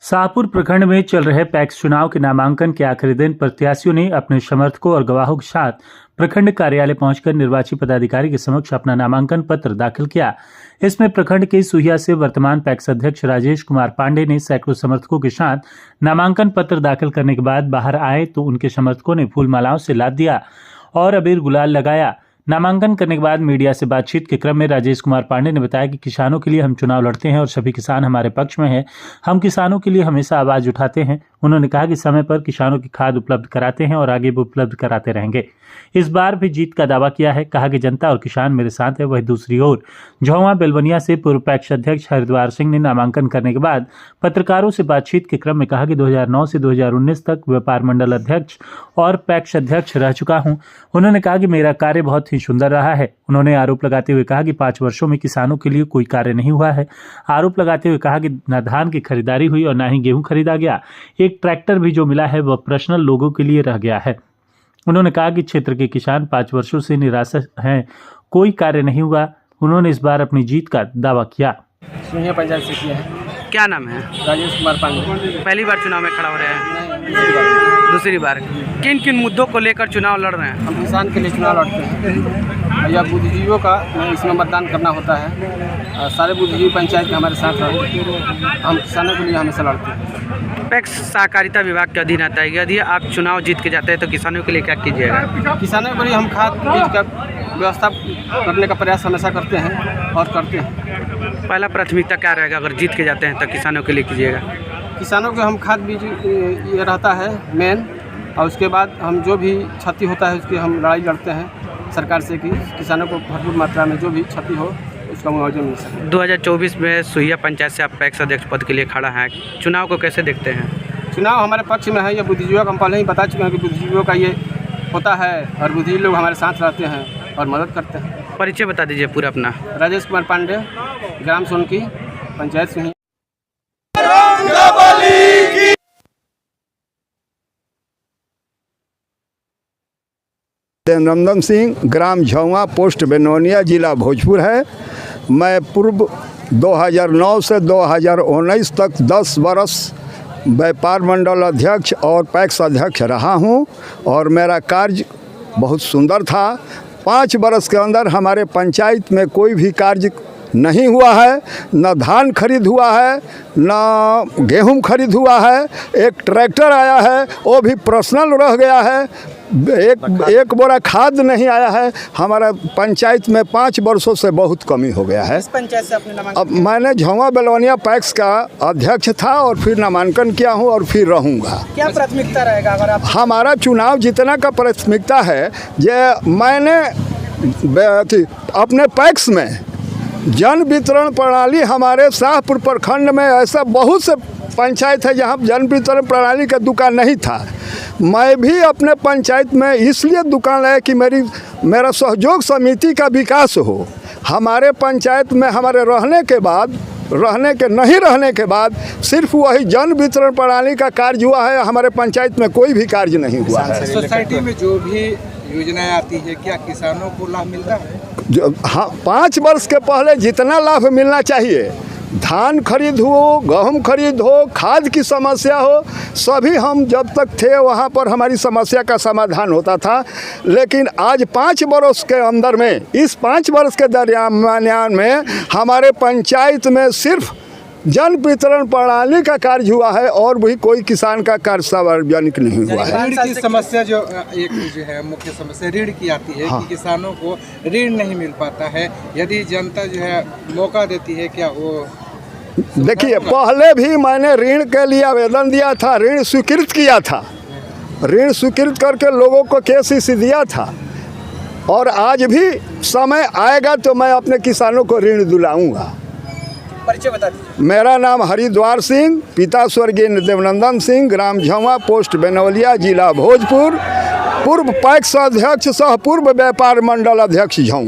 शाहपुर प्रखंड में चल रहे पैक्स चुनाव के नामांकन के आखिरी दिन प्रत्याशियों ने अपने समर्थकों और गवाहों के साथ प्रखंड कार्यालय पहुंचकर निर्वाची पदाधिकारी के समक्ष अपना नामांकन पत्र दाखिल किया। इसमें प्रखंड के सुहिया से वर्तमान पैक्स अध्यक्ष राजेश कुमार पांडे ने सैकड़ों समर्थकों के साथ नामांकन पत्र दाखिल करने के बाद बाहर आए तो उनके समर्थकों ने फूल मालाओं से लाद दिया और अबीर गुलाल लगाया। नामांकन करने के बाद मीडिया से बातचीत के क्रम में राजेश कुमार पांडे ने बताया कि किसानों के लिए हम चुनाव लड़ते हैं और सभी किसान हमारे पक्ष में हैं। हम किसानों के लिए हमेशा आवाज उठाते हैं। उन्होंने कहा कि समय पर किसानों की खाद उपलब्ध कराते हैं और आगे भी उपलब्ध कराते रहेंगे। इस बार भी जीत का दावा किया है। कहा कि जनता और किसान मेरे साथ है। वही दूसरी ओर झौवा बेलवनिया से पूर्व पैक्स अध्यक्ष हरिद्वार सिंह ने नामांकन करने के बाद पत्रकारों से बातचीत के क्रम में कहा कि 2009 से 2019 तक व्यापार मंडल अध्यक्ष और पैक्स अध्यक्ष रह चुका हूं। उन्होंने कहा कि मेरा कार्य बहुत ही सुंदर रहा है। उन्होंने आरोप लगाते हुए कहा कि 5 वर्षों में किसानों के लिए कोई कार्य नहीं हुआ है। आरोप लगाते हुए कहा कि न धान की खरीदारी हुई और न ही गेहूं खरीदा गया। एक ट्रैक्टर भी जो मिला है वह पर्सनल लोगों के लिए रह गया है। उन्होंने कहा कि क्षेत्र के किसान 5 वर्षों से निराश हैं, कोई कार्य नहीं हुआ। उन्होंने इस बार अपनी जीत का दावा किया। सुनिया पंचायत से किया है। क्या नाम है? राजेश कुमार पांडे। पहली बार चुनाव में खड़ा हो रहे हैं? दूसरी बार। किन किन मुद्दों को लेकर चुनाव लड़ रहे हैं? हम किसान के लिए चुनाव लड़ते हैं या बुद्धिजीवियों का इसमें मतदान करना होता है। सारे बुद्धिजीवी पंचायत के हमारे साथ हैं। हम किसानों के लिए हमेशा लड़ते हैं। पैक्स सहकारिता विभाग के अधीन आता है। यदि आप चुनाव जीत के जाते हैं तो किसानों के लिए क्या कीजिएगा? किसानों के लिए हम खाद बीज का व्यवस्था करने का प्रयास हमेशा करते हैं और करते हैं। पहला प्राथमिकता क्या रहेगा अगर जीत के जाते हैं तो किसानों के लिए कीजिएगा? किसानों के हम खाद बीज ये रहता है मेन, और उसके बाद हम जो भी क्षति होता है उसकी हम लड़ाई लड़ते हैं सरकार से कि किसानों को भरपूर मात्रा में जो भी क्षति हो उसका मुआवजा मिल सके। 2024 में सुहिया पंचायत से आप पैक्स अध्यक्ष पद के लिए खड़ा हैं। चुनाव को कैसे देखते हैं? चुनाव हमारे पक्ष में है। ये बुद्धिजीवियों का हम पहले ही बता चुके हैं कि बुद्धिजीवियों का ये होता है और बुद्धिजीवी लोग हमारे साथ रहते हैं और मदद करते हैं। परिचय बता दीजिए पूरा अपना। राजेश कुमार पांडे, ग्राम सोनकी, पंचायत सुहिया। देवनंदन सिंह, ग्राम झौवा, पोस्ट बेनौनिया, जिला भोजपुर है। मैं पूर्व 2009 से 2019 तक 10 वर्ष व्यापार मंडल अध्यक्ष और पैक्स अध्यक्ष रहा हूं और मेरा कार्य बहुत सुंदर था। 5 वर्ष के अंदर हमारे पंचायत में कोई भी कार्य नहीं हुआ है। न धान खरीद हुआ है, न गेहूं खरीद हुआ है। एक ट्रैक्टर आया है, वो भी पर्सनल रह गया है। एक बोरा खाद नहीं आया है। हमारा पंचायत में 5 वर्षों से बहुत कमी हो गया है। इस पंचायत से अपने नामांकन? अब मैंने झौवा बेलवनिया पैक्स का अध्यक्ष था और फिर नामांकन किया हूं और फिर रहूंगा। क्या प्राथमिकता रहेगा अगर आप? हमारा चुनाव जीतना का प्राथमिकता है। ये मैंने अपने पैक्स में जन वितरण प्रणाली, हमारे शाहपुर प्रखंड में ऐसा बहुत से पंचायत है जहाँ जन वितरण प्रणाली का दुकान नहीं था। मैं भी अपने पंचायत में इसलिए दुकान लाया कि मेरा सहयोग समिति का विकास हो। हमारे पंचायत में हमारे नहीं रहने के बाद सिर्फ वही जन वितरण प्रणाली का कार्य हुआ है। हमारे पंचायत में कोई भी कार्य नहीं हुआ है। सोसाइटी में जो भी योजनाएं आती है क्या किसानों को लाभ मिलता है? हाँ, 5 वर्ष के पहले जितना लाभ मिलना चाहिए, धान खरीद हो, गेहूं खरीद हो, खाद की समस्या हो, सभी हम जब तक थे वहाँ पर हमारी समस्या का समाधान होता था। लेकिन आज 5 वर्ष के अंदर में, इस 5 वर्ष के दरमियान में हमारे पंचायत में सिर्फ जन वितरण प्रणाली का कार्य हुआ है और भी कोई किसान का कार्य सार्वजनिक नहीं हुआ है। ऋण की समस्या जो है मुख्य समस्या ऋण की आती है। हाँ। कि किसानों को ऋण नहीं मिल पाता है। यदि जनता जो है मौका देती है क्या वो? देखिए, पहले भी मैंने ऋण के लिए आवेदन दिया था, ऋण स्वीकृत किया था। ऋण स्वीकृत करके लोगों को KCC दिया था और आज भी समय आएगा तो मैं अपने किसानों को ऋण दिलाऊंगा। परिचय बता दीजिए। मेरा नाम हरिद्वार सिंह, पिता स्वर्गीय देवनंदन सिंह, ग्राम झौवा, पोस्ट बेनौलिया, जिला भोजपुर, पूर्व पैक्स अध्यक्ष सह पूर्व व्यापार मंडल अध्यक्ष झौवा।